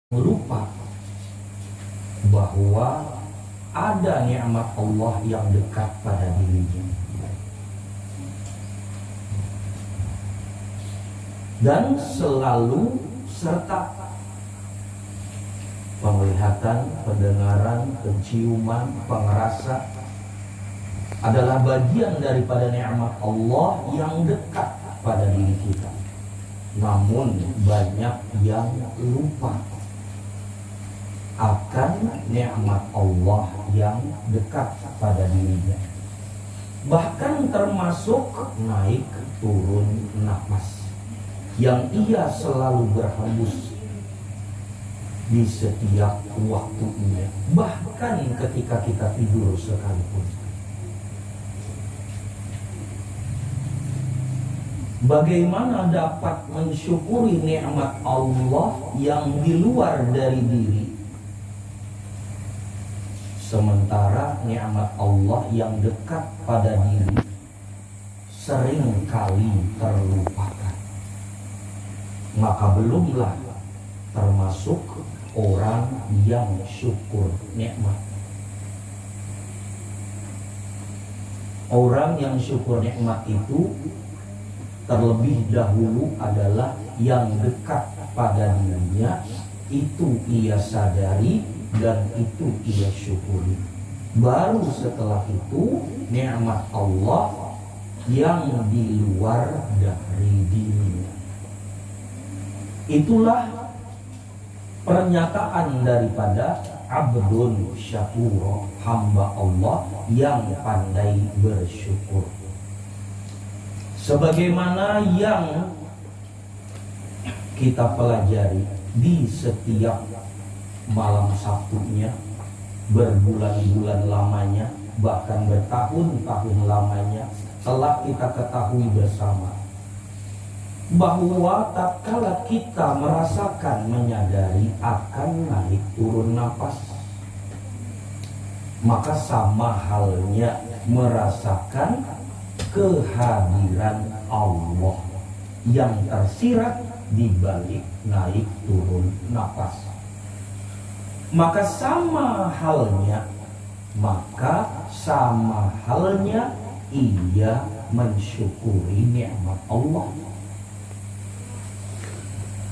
lupa bahwa ada nikmat Allah yang dekat pada dirinya. Dan selalu serta penglihatan, pendengaran, penciuman, pengerasa adalah bagian daripada nikmat Allah yang dekat pada diri kita. Namun banyak yang lupa akan nikmat Allah yang dekat pada dirinya. Bahkan termasuk naik turun nafas yang ia selalu berhembus di setiap waktunya, bahkan ketika kita tidur sekalipun. Bagaimana dapat mensyukuri nikmat Allah yang di luar dari diri, sementara nikmat Allah yang dekat pada diri sering kali terlupakan? Maka belumlah termasuk orang yang syukur nikmat. Orang yang syukur nikmat itu terlebih dahulu adalah yang dekat pada dirinya, itu ia sadari dan itu ia syukuri. Baru setelah itu nikmat Allah yang di luar dari dirinya. Itulah pernyataan daripada abdun syakur, hamba Allah yang pandai bersyukur. Sebagaimana yang kita pelajari di setiap malam Sabtunya, berbulan-bulan lamanya, bahkan bertahun-tahun lamanya, telah kita ketahui bersama bahwa tatkala kita merasakan, menyadari akan naik turun nafas, maka sama halnya merasakan kehadiran Allah yang tersirat di balik naik turun nafas. Maka sama halnya ia mensyukuri nikmat Allah.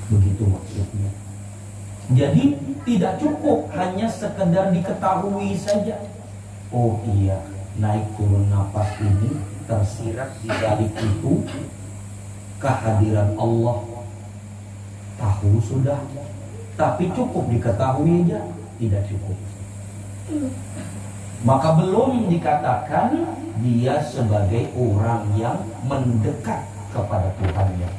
Begitu maksudnya. Jadi tidak cukup hanya sekedar diketahui saja. Oh iya, naik turun nafas ini tersirat di balik itu kehadiran Allah. Tahu sudah, tapi cukup diketahui aja? Tidak cukup. Maka belum dikatakan dia sebagai orang yang mendekat kepada Tuhannya.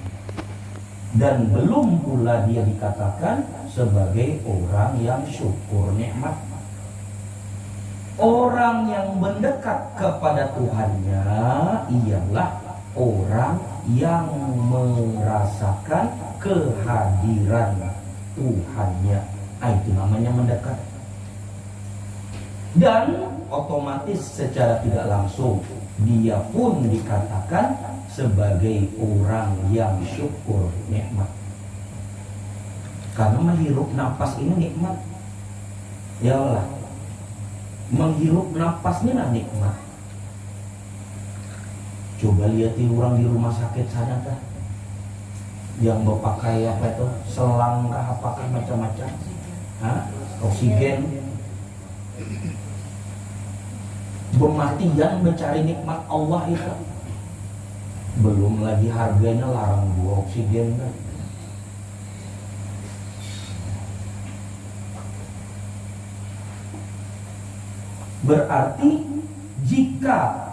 Dan belum pula dia dikatakan sebagai orang yang syukur nikmat. Orang yang mendekat kepada Tuhannya ialah orang yang merasakan kehadiran Tuhannya. Itu namanya mendekat. Dan otomatis secara tidak langsung dia pun dikatakan sebagai orang yang syukur nikmat. Karena menghirup nafas ini nikmat. Ya Allah, menghirup nafasnya lah nikmat. Coba lihat orang di rumah sakit sana kan, yang berpakai apa itu, selang kah apakah macam-macam, oksigen. Bermatian mencari nikmat Allah itu. Belum lagi harganya larang dua oksigen kan. Berarti jika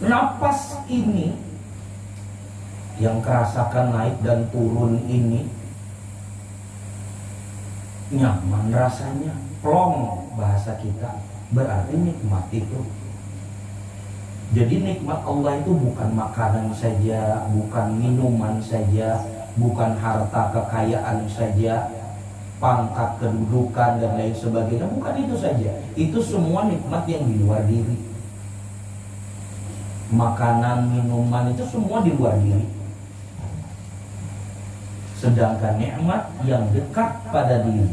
napas ini yang kerasakan naik dan turun ini nyaman rasanya, plong bahasa kita, berarti nikmat itu. Jadi nikmat Allah itu bukan makanan saja, bukan minuman saja, bukan harta kekayaan saja, pangkat kedudukan dan lain sebagainya, bukan itu saja. Itu semua nikmat yang di luar diri. Makanan, minuman itu semua di luar diri. Sedangkan nikmat yang dekat pada diri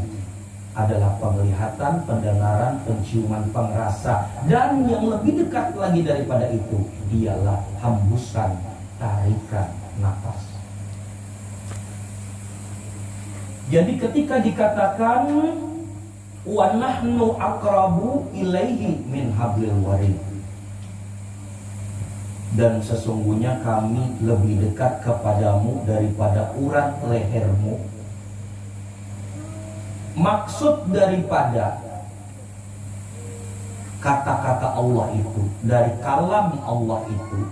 adalah penglihatan, pendengaran, penciuman, pengrasa, dan yang lebih dekat lagi daripada itu ialah hembusan, tarikan nafas. Jadi ketika dikatakan wa nahnu aqrabu ilaihi min hablil warid, dan sesungguhnya kami lebih dekat kepadamu daripada urat lehermu. Maksud daripada kata-kata Allah itu, dari kalam Allah itu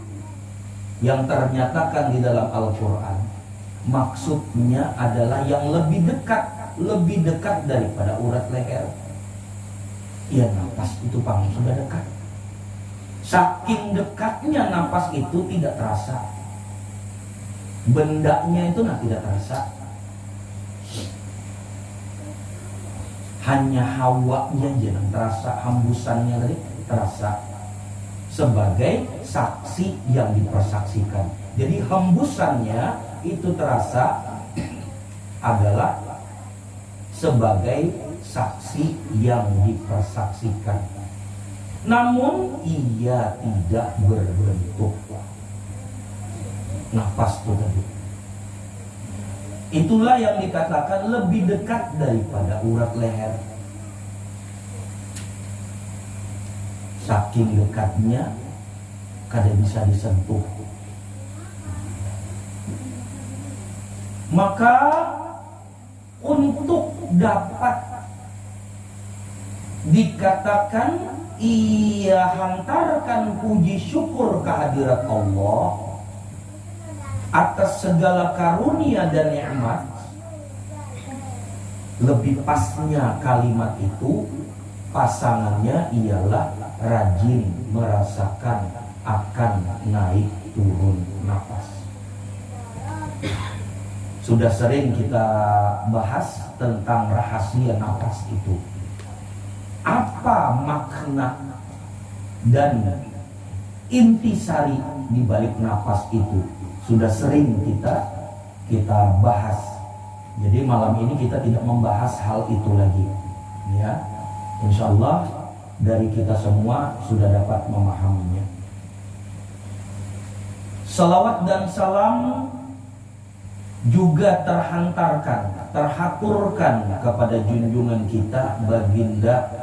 yang ternyatakan di dalam Al-Quran, maksudnya adalah yang lebih dekat daripada urat leher. Ya, nafas itu paling sudah dekat. Saking dekatnya nafas itu tidak terasa, bendanya itu tidak terasa, hanya hawanya yang terasa, hembusannya tadi terasa sebagai saksi yang dipersaksikan. Jadi hembusannya itu terasa adalah sebagai saksi yang dipersaksikan. Namun ia tidak berbentuk nafas itu tadi. Itulah yang dikatakan lebih dekat daripada urat leher. Saking dekatnya kada bisa disentuh. Maka untuk dapat dikatakan ia hantarkan puji syukur kehadirat Allah atas segala karunia dan nikmat, lebih pasnya kalimat itu pasangannya ialah rajin merasakan akan naik turun nafas. Sudah sering kita bahas tentang rahasia nafas itu. Apa makna dan intisari di balik nafas itu sudah sering kita bahas. Jadi malam ini kita tidak membahas hal itu lagi, ya. Insya Allah dari kita semua sudah dapat memahaminya. Salawat dan salam juga terhaturkan kepada junjungan kita baginda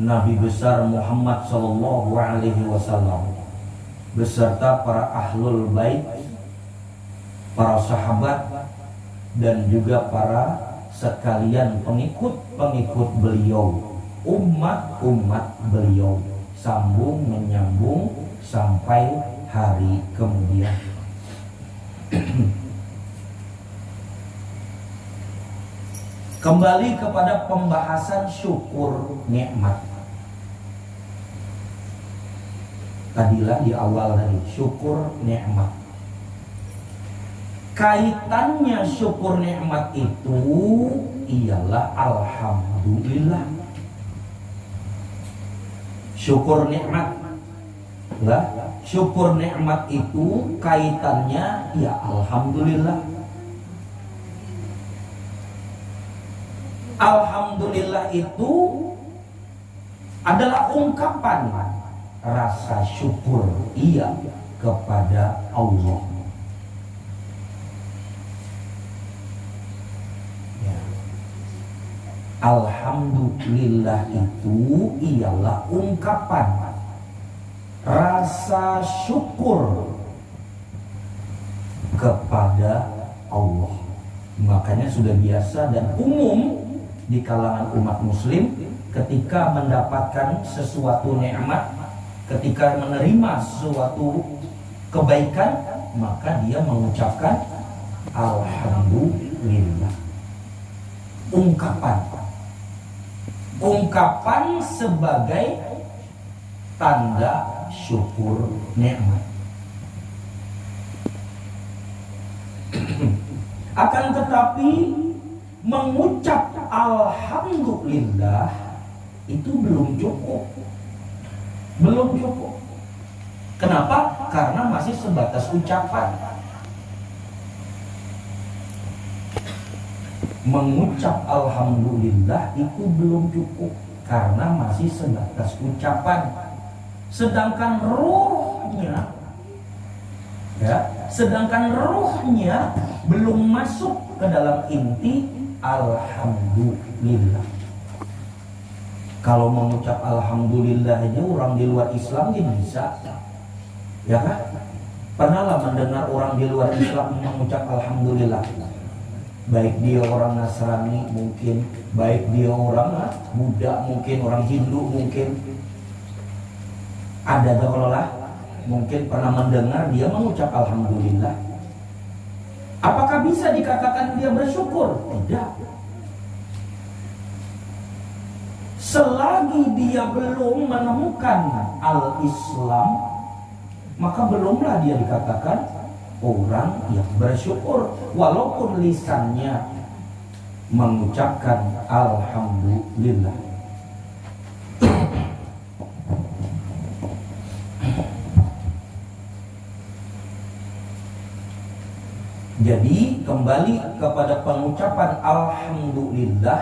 Nabi besar Muhammad sallallahu alaihi wasallam beserta para ahlul bait, para sahabat, dan juga para sekalian pengikut beliau, umat beliau, sambung menyambung sampai hari kemudian. Kembali kepada pembahasan syukur nikmat. Tadilah di awal tadi, syukur nikmat. Kaitannya syukur nikmat itu ialah alhamdulillah. Syukur nikmat. Lah, syukur nikmat itu kaitannya ya alhamdulillah. Alhamdulillah itu adalah ungkapan rasa syukur ia kepada Allah. Ya. Alhamdulillah itu ialah ungkapan rasa syukur kepada Allah. Makanya sudah biasa dan umum di kalangan umat muslim ketika mendapatkan sesuatu nikmat, ketika menerima sesuatu kebaikan, maka dia mengucapkan alhamdulillah. Ungkapan sebagai tanda syukur nikmat. Akan tetapi mengucap alhamdulillah itu belum cukup. Kenapa? Karena masih sebatas ucapan. mengucap alhamdulillah itu belum cukup karena masih sebatas ucapan. Sedangkan ruhnya belum masuk ke dalam inti alhamdulillah. Kalau mengucap alhamdulillah aja orang di luar Islam dia bisa, ya kan? Pernahlah mendengar orang di luar Islam mengucap alhamdulillah? Baik dia orang Nasrani mungkin, baik dia orang Buddha mungkin, orang Hindu mungkin. Ada kalau lah mungkin pernah mendengar dia mengucap alhamdulillah. Apakah bisa dikatakan dia bersyukur? Tidak. Selagi dia belum menemukan al-Islam, maka belumlah dia dikatakan orang yang bersyukur, walaupun lisannya mengucapkan alhamdulillah. Jadi kembali kepada pengucapan alhamdulillah,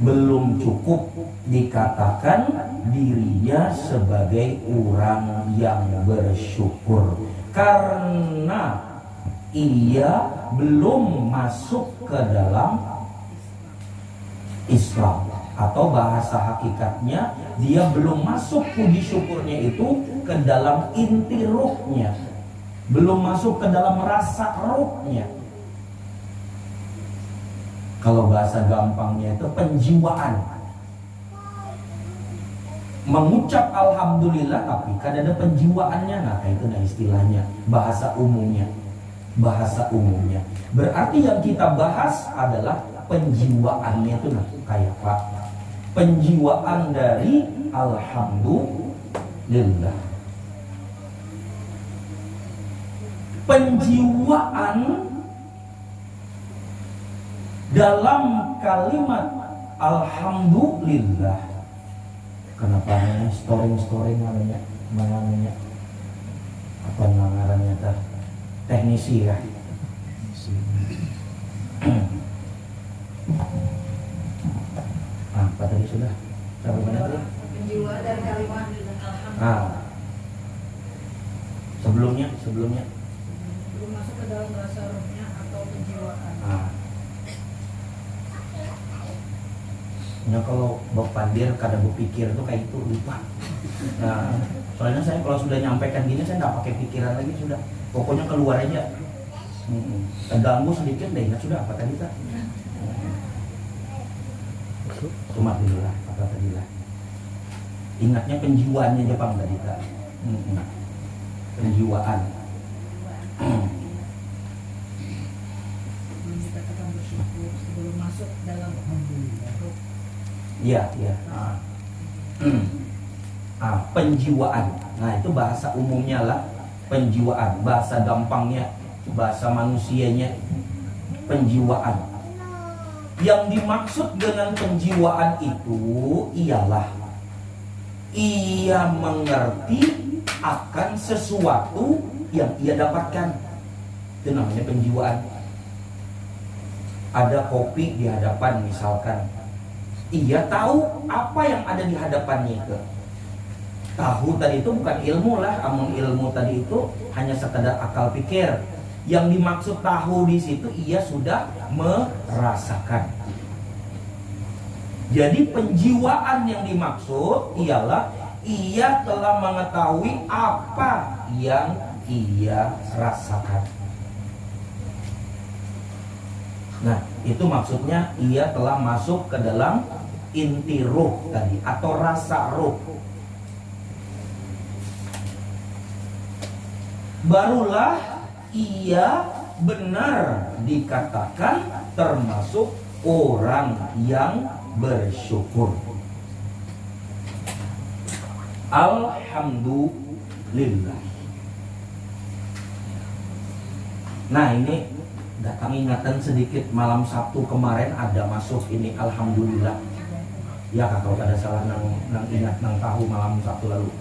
belum cukup dikatakan dirinya sebagai orang yang bersyukur, karena ia belum masuk ke dalam Islam, atau bahasa hakikatnya dia belum masuk puji syukurnya itu ke dalam inti ruhnya, belum masuk ke dalam rasa ruhnya. Kalau bahasa gampangnya itu penjiwaan. Mengucap alhamdulillah tapi kan ada penjiwaannya, nah itu nah istilahnya, bahasa umumnya. Berarti yang kita bahas adalah penjiwaannya itu nah kayak apa? Penjiwaan dari alhamdulillah. Penjiwaan dalam kalimat alhamdulillah. Kenapa namanya storing namanya apa namanya teknisi ya. Apa tadi sudah sampai mana tadi? Penjiwa dari kalimat alhamdulillah. Sebelumnya Belum masuk ke dalam bahasa rohnya atau penjiwaan. Ya kalau Bapak Dir kadang berpikir tuh kayak itu lupa. Nah, soalnya saya kalau sudah nyampaikan gini saya nggak pakai pikiran lagi, sudah pokoknya keluar aja. Terganggu sedikit deh, ingat sudah apa tadi tak? Cuma dulu lah, apa tadi lah. Ingatnya penjiwaannya Jepang tadi tak? Penjiwaan. Belum dikatakan bersyukur sebelum masuk dalam alhamdulillah. Iya. Penjiwaan. Nah itu bahasa umumnya lah penjiwaan. Bahasa gampangnya, bahasa manusianya penjiwaan. Yang dimaksud dengan penjiwaan itu ialah ia mengerti akan sesuatu yang ia dapatkan. Itu namanya penjiwaan. Ada kopi di hadapan misalkan, ia tahu apa yang ada di hadapannya itu. Tahu tadi itu bukan ilmu lah, amun ilmu tadi itu hanya sekedar akal pikir. Yang dimaksud tahu di situ ia sudah merasakan. Jadi penjiwaan yang dimaksud ialah ia telah mengetahui apa yang ia rasakan. Nah, itu maksudnya ia telah masuk ke dalam inti ruh tadi atau rasa ruh. Barulah ia benar dikatakan termasuk orang yang bersyukur. Alhamdulillah. Nah ini datang ingatan sedikit, malam Sabtu kemarin ada masuk ini alhamdulillah. Ya kalau ada salah nang ingat nang tahu malam Sabtu lalu.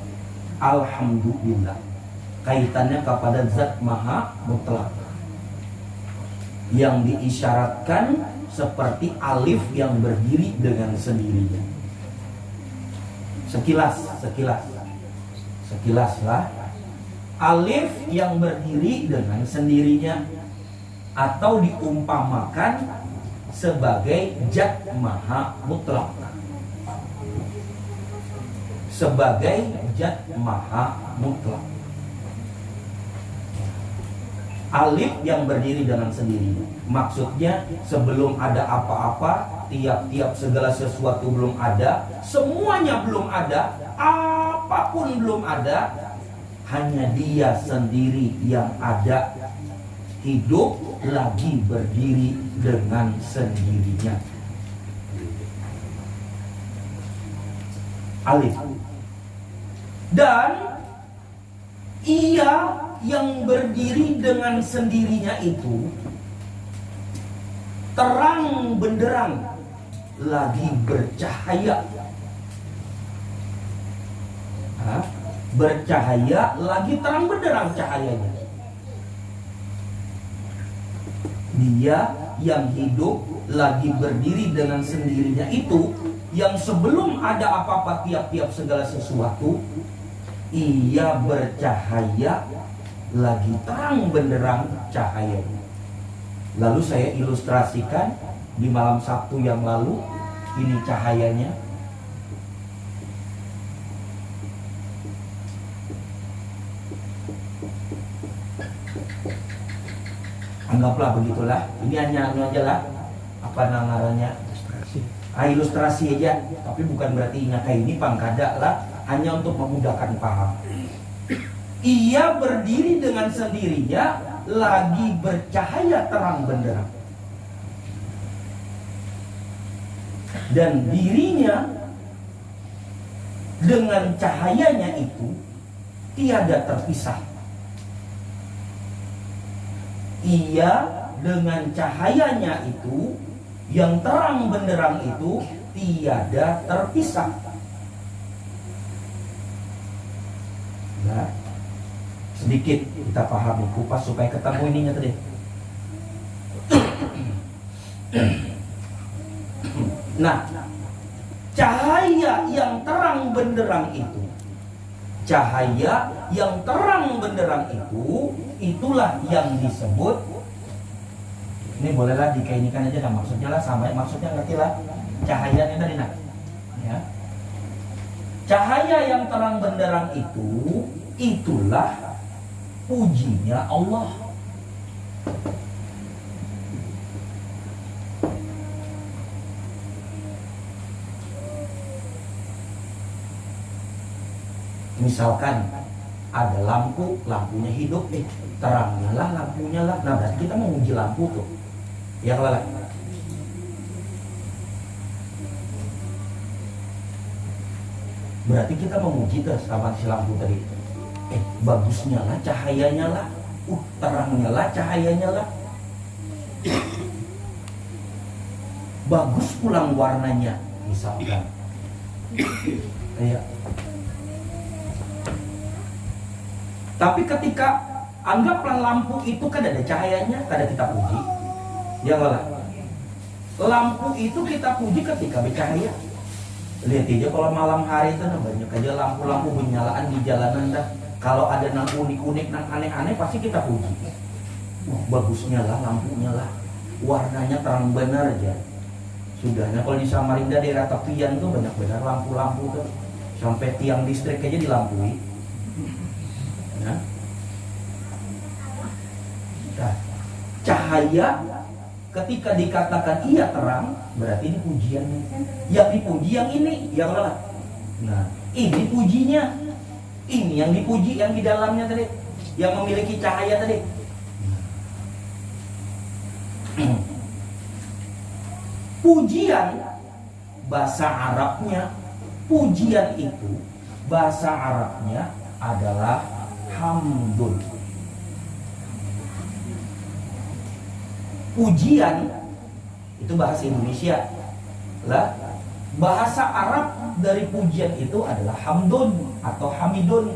Alhamdulillah. Kaitannya kepada zat maha mutlak. yang diisyaratkan seperti alif yang berdiri dengan sendirinya. Sekilas lah, alif yang berdiri dengan sendirinya atau diumpamakan sebagai zat maha mutlak. Sebagai zat maha mutlak. Alif yang berdiri dengan sendirinya, maksudnya sebelum ada apa-apa, tiap-tiap segala sesuatu belum ada, semuanya belum ada, apapun belum ada, hanya dia sendiri yang ada, hidup lagi berdiri dengan sendirinya. Alif. Dan ia yang berdiri dengan sendirinya itu terang benderang, lagi bercahaya. Bercahaya, lagi terang benderang cahayanya. Dia yang hidup lagi berdiri dengan sendirinya itu, yang sebelum ada apa-apa tiap-tiap segala sesuatu, ia bercahaya, lagi terang benderang cahayanya. Lalu saya ilustrasikan di malam Sabtu yang lalu, ini cahayanya. Anggaplah begitulah. Ini hanya aja lah, apa namanya, ilustrasi aja. Tapi bukan berarti kayak ini pangkada lah, hanya untuk memudahkan paham. Ia berdiri dengan sendirinya, lagi bercahaya terang benderang. Dan dirinya dengan cahayanya itu tiada terpisah. Ia dengan cahayanya itu, yang terang benderang itu, tiada terpisah. Nah, sedikit kita pahami, kupas supaya ketemu ininya tadi. Nah, cahaya yang terang benderang itu, cahaya yang terang benderang itu, itulah yang disebut, ini bolehlah dikainikan aja, nah maksudnya lah sama, maksudnya ngerti lah, cahayanya tadi nak, ya. Cahaya yang terang benderang itu, itulah pujinya Allah. Misalkan ada lampu, lampunya hidup nih, terangnya lah, lampunya lah. Nah berarti kita mau uji lampu tuh, ya kalau lah. Berarti kita menguji tuh sama si lampu tadi. Bagusnya lah, cahayanya lah, terangnya lah, cahayanya lah. Bagus pulang warnanya, misalkan. Kayak. Tapi ketika anggaplah lampu itu kan ada cahayanya, kada kita puji, ya lah. Lampu itu kita puji ketika bercahaya. Lihat aja kalau malam hari itu banyak aja lampu-lampu menyalaan di jalanan dah. Kalau ada yang unik-unik, yang aneh-aneh pasti kita puji. Bagusnya lah, lampunya lah, warnanya terang benar aja. Sudahnya kalau di Samarinda daerah tepian tuh banyak benar lampu-lampu tuh, sampai tiang listrik aja dilampui. Nah, cahaya ketika dikatakan ia terang, berarti ini pujiannya. Yang dipuji yang ini, ya Allah. Nah, ini pujinya. Ini yang dipuji, yang di dalamnya tadi, yang memiliki cahaya tadi. Pujian bahasa Arabnya, pujian itu bahasa Arabnya adalah hamdun. Pujian itu bahasa Indonesia lah. Bahasa Arab dari pujian itu adalah hamdun atau hamidun.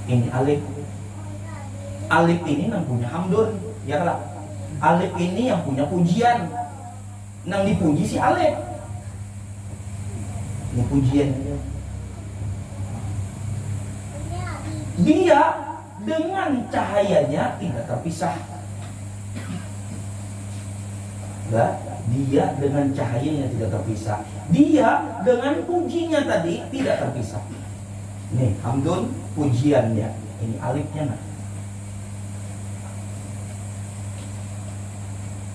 Ini alif. Alif ini yang punya hamdun, ya lah. Alif ini yang punya pujian. Nang dipuji si Alif. Ini pujian. Dia dengan cahayanya tidak terpisah. Ya, dia dengan cahayanya tidak terpisah. Dia dengan pujinya tadi tidak terpisah. Nih, hamdun pujiannya. Ini alifnya nah.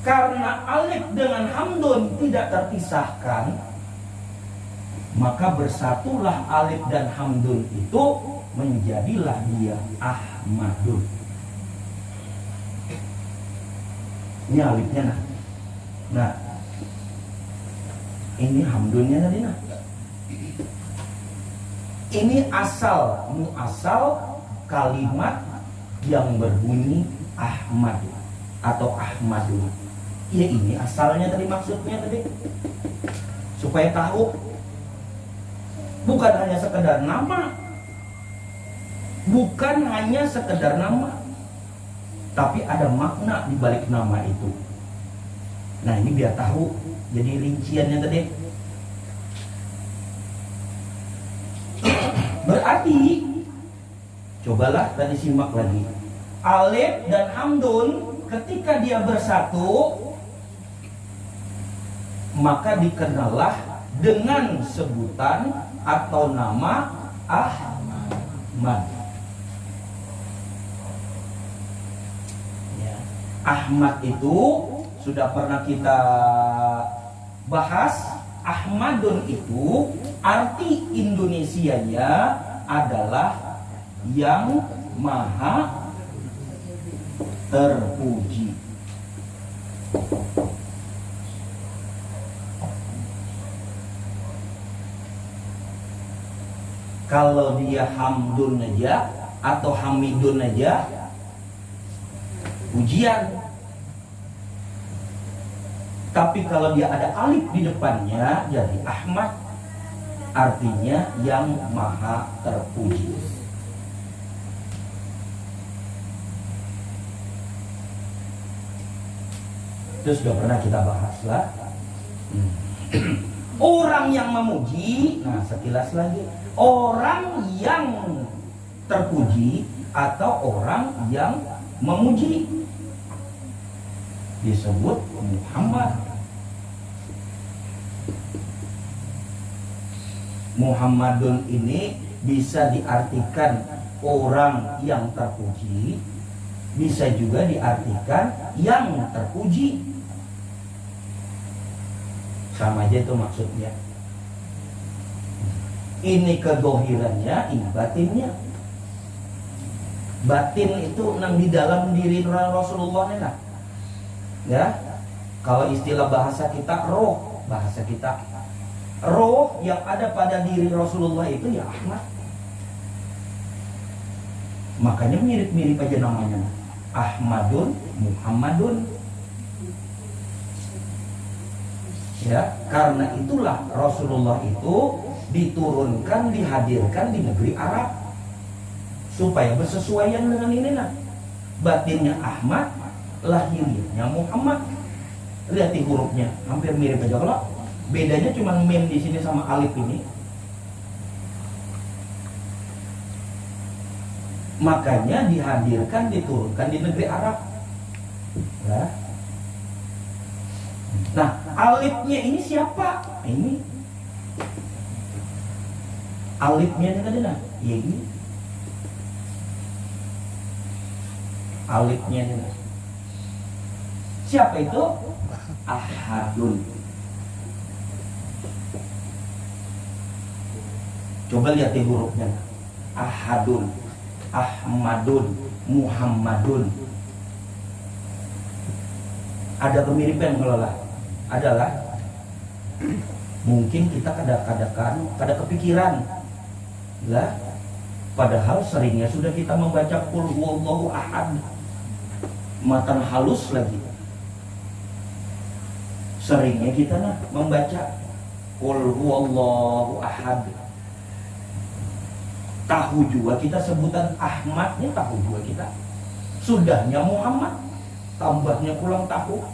Karena alif dengan hamdun tidak terpisahkan, maka bersatulah alif dan hamdun itu menjadilah dia Ahmadun. Ini alifnya nah. Nah, ini hamdunnya tadi nah. Ini muasal kalimat yang berbunyi Ahmad atau Ahmadun. Ya ini asalnya tadi, maksudnya tadi supaya tahu bukan hanya sekedar nama, bukan hanya sekedar nama, tapi ada makna di balik nama itu. Nah ini biar tahu, jadi rinciannya tadi. Berarti cobalah tadi simak lagi. Alif dan hamdun ketika dia bersatu, maka dikenallah dengan sebutan atau nama Ahmad. Ya. Ahmad itu sudah pernah kita bahas. Ahmadun itu arti Indonesianya adalah yang maha terpuji. Kalau dia hamdun aja atau hamidun aja, pujian. Tapi kalau dia ada alif di depannya, jadi Ahmad, artinya yang maha terpuji. Itu sudah pernah kita bahas lah. Orang yang memuji, nah sekilas lagi, orang yang terpuji atau orang yang memuji disebut Muhammad. Muhammadun ini bisa diartikan orang yang terpuji, bisa juga diartikan yang terpuji. Sama aja itu maksudnya. Ini kedohirannya, ini batinnya. Batin itu nang di dalam diri Rasulullah nah. Ya, kalau istilah bahasa kita roh, bahasa kita roh yang ada pada diri Rasulullah itu ya Ahmad. Makanya mirip-mirip aja namanya, Ahmadun, Muhammadun. Ya, karena itulah Rasulullah itu diturunkan, dihadirkan di negeri Arab supaya bersesuaian dengan ini nah. Batinnya Ahmad, lahirnya Muhammad. Lihat di hurufnya, hampir mirip aja. Kalau bedanya cuma mem di sini sama alif ini. Makanya dihadirkan, diturunkan di negeri Arab. Ya. Nah, alifnya ini siapa? Ini alifnya ini tadi nah, ya ini alifnya ini nah. Siapa itu? Ahadun. Coba lihat di hurufnya. Ahadun, Ahmadun, Muhammadun. Ada kemiripan kalau lah. Adalah mungkin kita kadang-kadang kada kepikiran lah, padahal seringnya sudah kita membaca qul huwallahu ahad, matan halus lagi. Seringnya kita membaca qul huwallahu ahad. Tahu juga kita sebutan Ahmadnya, tahu juga kita. Sudahnya Muhammad, tambahnya ulang tahun.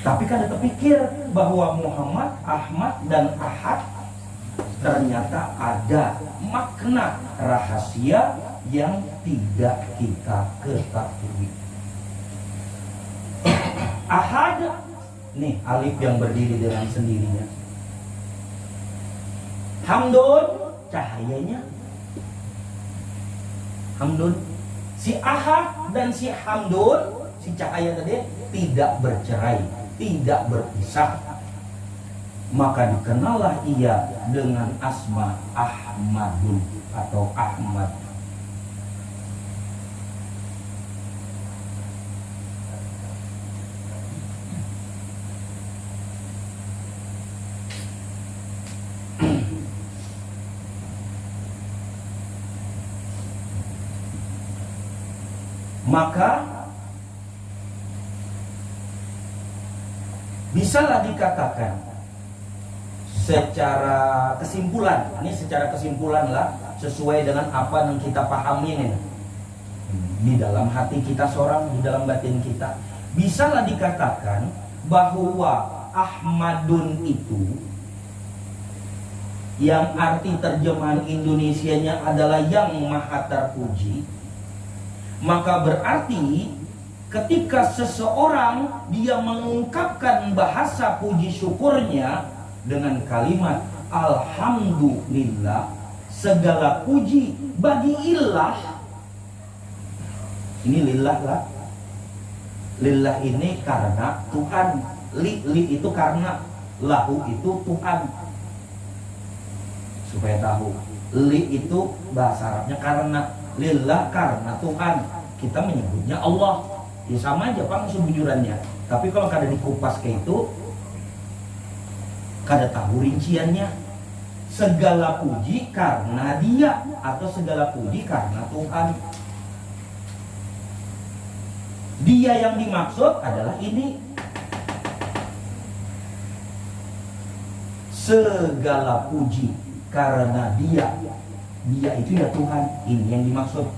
Tapi kada terpikir bahwa Muhammad, Ahmad, dan Ahad ternyata ada makna rahasia yang tidak kita ketahui. Ahad, nih alif yang berdiri dengan sendirinya. Hamdun, cahayanya. Hamdun, si Ahad dan si Hamdun, si cahaya tadi tidak bercerai, tidak berpisah. Maka dikenallah ia dengan asma Ahmadun atau Ahmad. Maka bisalah dikatakan secara kesimpulan, ini secara kesimpulan lah, sesuai dengan apa yang kita pahami ini di dalam hati kita seorang, di dalam batin kita, bisalah dikatakan bahwa Ahmadun itu yang arti terjemahan Indonesianya adalah yang maha terpuji. Maka berarti ketika seseorang dia mengungkapkan bahasa puji syukurnya dengan kalimat Alhamdulillah, segala puji bagi ilah. Ini lillah lah. Lillah ini karena Tuhan. Li itu karena, lahu itu Tuhan. Supaya tahu, li itu bahasa Arabnya karena, lillah karena Tuhan. Kita menyebutnya Allah. Ya sama aja Pak sebujurannya. Tapi kalau kada dikupas kayak itu, kada tahu rinciannya. Segala puji karena Dia atau segala puji karena Tuhan. Dia yang dimaksud adalah ini. Segala puji karena Dia. Dia itu ya Tuhan. Ini yang dimaksud.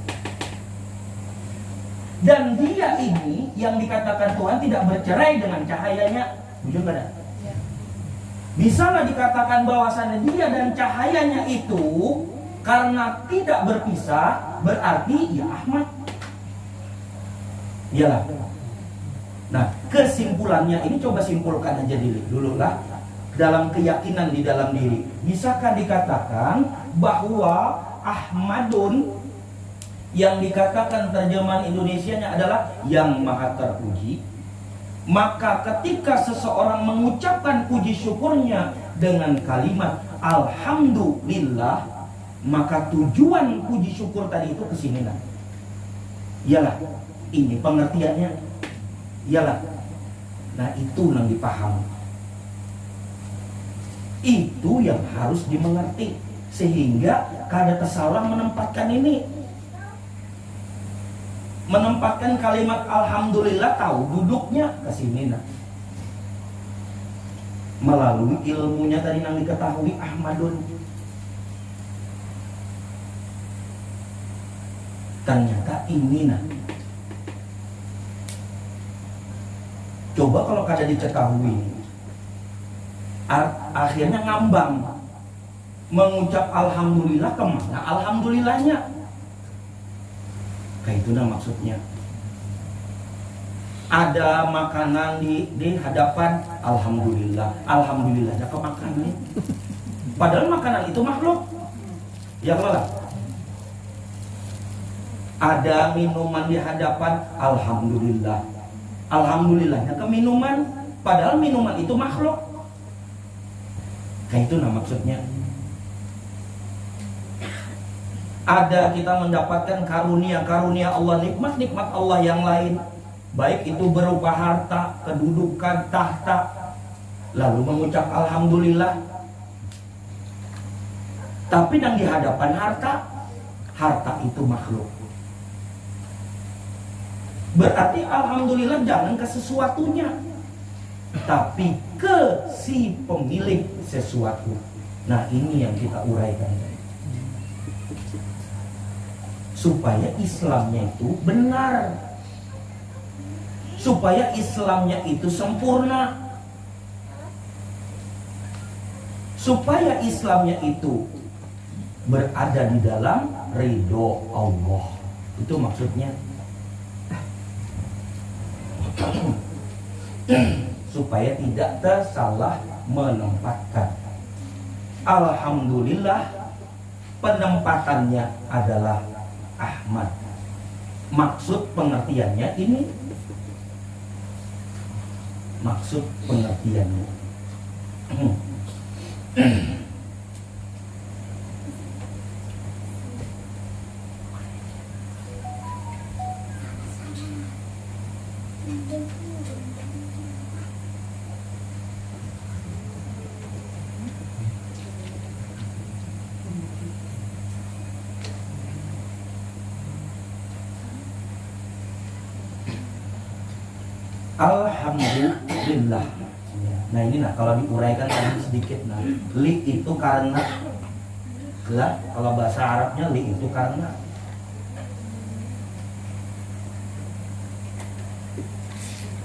Dan Dia ini yang dikatakan Tuhan tidak bercerai dengan cahayanya. Jujur kada? Bisalah dikatakan bahwasannya Dia dan cahayanya itu karena tidak berpisah, berarti ya Ahmad. Iyalah. Nah, kesimpulannya ini coba simpulkan aja dulu lah. Dalam keyakinan di dalam diri, bisakah dikatakan bahwa Ahmadun yang dikatakan terjemahan Indonesianya adalah yang maha terpuji? Maka ketika seseorang mengucapkan puji syukurnya dengan kalimat Alhamdulillah, maka tujuan puji syukur tadi itu kesini lah. Iyalah, ini pengertiannya. Iyalah. Nah itu yang dipahami. Itu yang harus dimengerti, sehingga kada tersalah menempatkan ini. Menempatkan kalimat Alhamdulillah, tahu duduknya ke sini nah. Melalui ilmunya tadi yang diketahui Ahmadun. Ternyata ini nah. Coba kalau kada diketahui, akhirnya ngambang. Mengucap Alhamdulillah, kemana Alhamdulillahnya? Kayak itu nah maksudnya. Ada makanan di hadapan, Alhamdulillah. Alhamdulillahnya kemakan nih. Padahal makanan itu makhluk. Ya lah. Ada minuman di hadapan, Alhamdulillah. Alhamdulillahnya ke minuman. Padahal minuman itu makhluk. Kayak itu nah maksudnya. Ada kita mendapatkan karunia-karunia Allah, nikmat-nikmat Allah yang lain, baik itu berupa harta, kedudukan, tahta, lalu mengucap Alhamdulillah. Tapi yang di hadapan harta itu makhluk. Berarti Alhamdulillah jangan ke sesuatunya, tapi ke si pemilik sesuatu. Nah ini yang kita uraikan. supaya Islamnya itu benar, supaya Islamnya itu sempurna, supaya Islamnya itu berada di dalam ridho Allah. Itu maksudnya. Supaya tidak tersalah menempatkan. Alhamdulillah, penempatannya adalah Ahmad. Maksud pengertiannya ini, maksud pengertiannya Alhamdulillah. Nah ini kalau diuraikan tadi sedikit, li itu karena, lah kalau bahasa Arabnya li itu karena.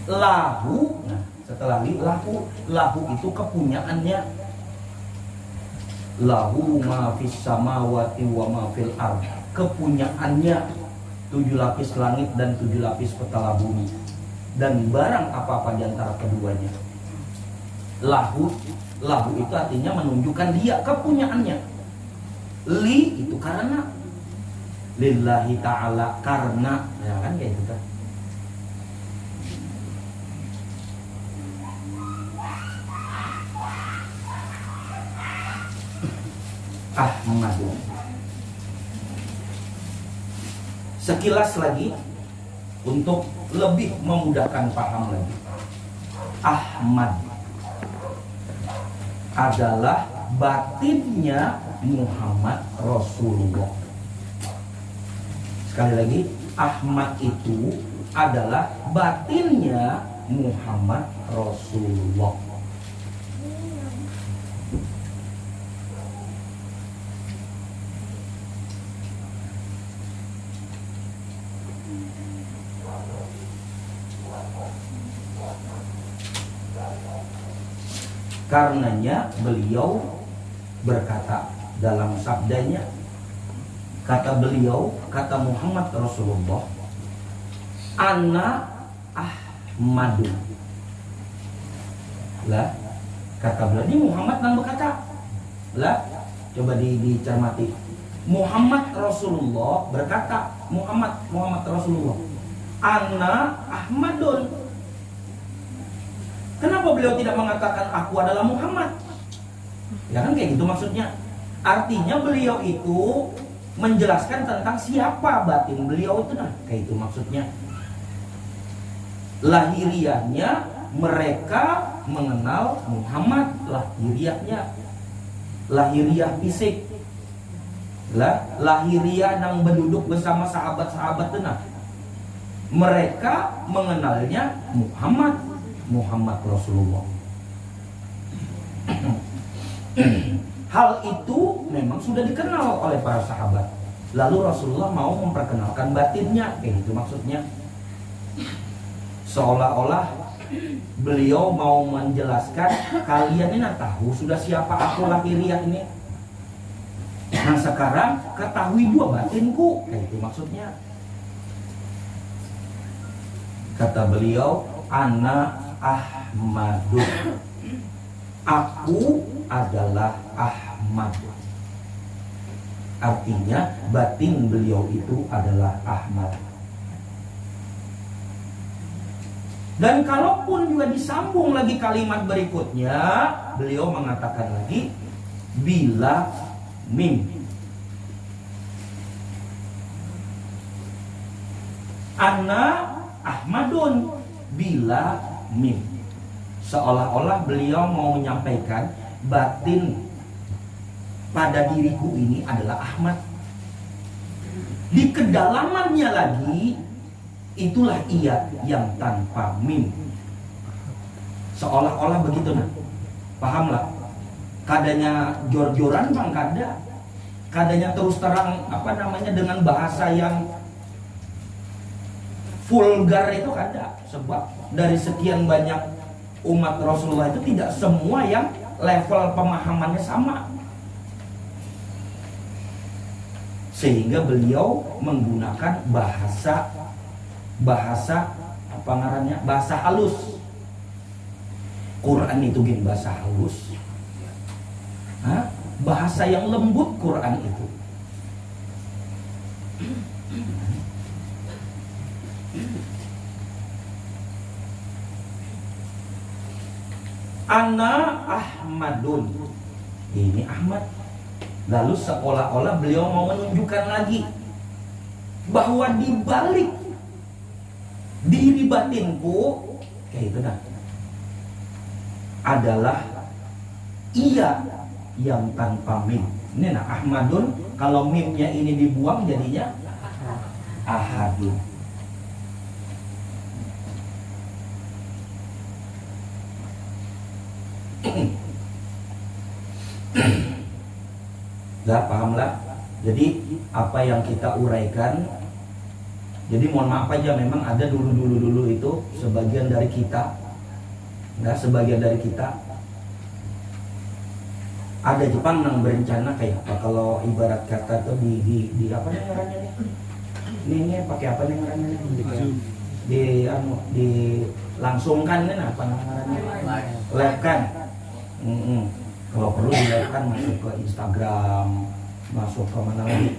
Lahu, nah setelah li lahu itu kepunyaannya. Lahu ma fis samawati wa ma fil ardh, kepunyaannya 7 lapis langit dan 7 lapis petala bumi dan barang apa-apa di antara keduanya. Lahu itu artinya menunjukkan dia, kepunyaannya. Li itu karena, lillahi ta'ala, karena, ya kan kayak gitu kan. Ahmad. Sekilas lagi untuk lebih memudahkan paham lagi, Ahmad adalah batinnya Muhammad Rasulullah. Sekali lagi, Ahmad itu adalah batinnya Muhammad Rasulullah. Karenanya beliau berkata dalam sabdanya, kata beliau, kata Muhammad Rasulullah, Ana Ahmadu. Lah, kata beliau, ini Muhammad yang berkata. Lah, coba dicermati. Muhammad Rasulullah berkata, Muhammad Rasulullah, Ana Ahmadun. Kenapa beliau tidak mengatakan aku adalah Muhammad? Ya kan kayak gitu maksudnya. Artinya beliau itu menjelaskan tentang siapa batin beliau itu, nah kayak itu maksudnya. Lahiriahnya mereka mengenal Muhammad, lahiriah fisik. Lahiriah yang berduduk bersama sahabat-sahabat itu, nah mereka mengenalnya Muhammad Rasulullah. Hal itu memang sudah dikenal oleh para sahabat. Lalu Rasulullah mau memperkenalkan batinnya, kayak gitu maksudnya. Seolah-olah beliau mau menjelaskan, kalian ini tahu sudah siapa aku lahiriah ini. Nah sekarang ketahui dua batinku, kayak gitu maksudnya. Kata beliau, Ana Ahmadu, aku adalah Ahmad. Artinya batin beliau itu adalah Ahmad. Dan kalaupun juga disambung lagi kalimat berikutnya, beliau mengatakan lagi bila mim. Ana Ahmadun bila mim. Seolah-olah beliau mau menyampaikan batin pada diriku ini adalah Ahmad. Di kedalamannya lagi, itulah ia yang tanpa mim. Seolah-olah begitu, nah. Pahamlah? Kadanya jor-joran bang kada. Kadanya terus terang dengan bahasa yang vulgar itu ada. Sebab dari sekian banyak umat Rasulullah itu tidak semua yang level pemahamannya sama. Sehingga beliau menggunakan bahasa halus. Quran itu gini bahasa halus. Bahasa yang lembut Quran itu. Ana Ahmadun. Ini Ahmad. Lalu seolah-olah beliau mau menunjukkan lagi bahwa di balik diri batinku kayak itu adalah ia yang tanpa mim. Ini Ahmadun, kalau mimnya ini dibuang jadinya Ahadun. Pahamlah. Jadi apa yang kita uraikan, jadi mohon maaf aja, memang ada dulu itu sebagian dari kita, ada Jepang yang berencana kayak apa, kalau ibarat kata tuh di apa nih ngarannya nih, ini pakai apa nih ngarannya di langsungkan nih apa ngarannya, live kan. Kalau perlu dilakukan masuk ke Instagram, masuk ke mana lagi,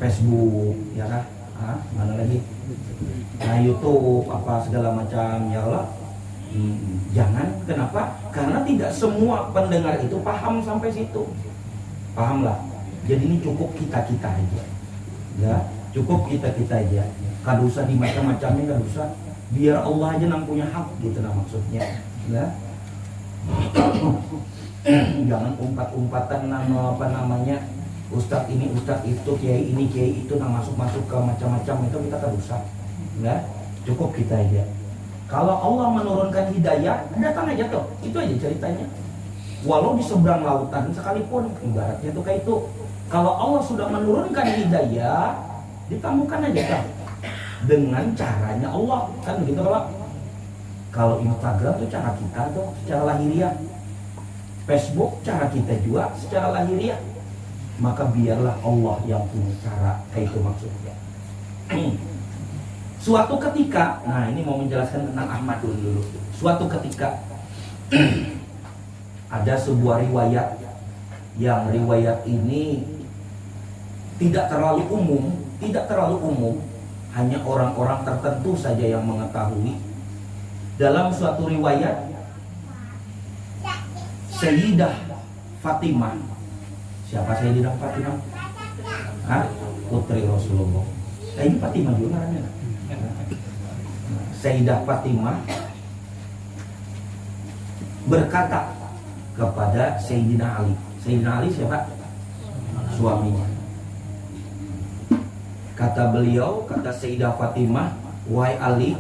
Facebook, ya kan? Mana lagi? Nah, YouTube, apa segala macam, ya Allah. Jangan, kenapa? Karena tidak semua pendengar itu paham sampai situ. Pahamlah. Jadi ini cukup kita aja. Ya, cukup kita aja. Kada usah di macam-macamnya, kada usah. Biar Allah aja yang punya hak gitu maksudnya. Ya. Jangan umpat-umpatan ustadz ini, ustadz itu, kiai ini, kiai itu, masuk ke macam-macam itu kita tak usah. Ya, cukup kita aja. Kalau Allah menurunkan hidayah, datang aja tuh. Itu aja ceritanya. Walau di seberang lautan sekalipun, ibaratnya tuh kayak itu. Kalau Allah sudah menurunkan hidayah, ditemukan aja kan. Dengan caranya Allah, kan begitu kalau Instagram tuh cara kita tuh secara lahiriah. Facebook cara kita juga secara lahiriah. Maka biarlah Allah yang punya cara, kayak itu maksudnya. Suatu ketika, nah ini mau menjelaskan tentang Ahmadun dulu. Suatu ketika ada sebuah riwayat, yang riwayat ini tidak terlalu umum, hanya orang-orang tertentu saja yang mengetahui. Dalam suatu riwayat, Sayyidah Fatimah. Siapa Sayyidah Fatimah? Putri Rasulullah. Ini Fatimah juga namanya. Sayyidah Fatimah berkata kepada Sayyidina Ali. Sayyidina Ali siapa? Suaminya. Kata beliau, kata Sayyidah Fatimah, wahai Ali,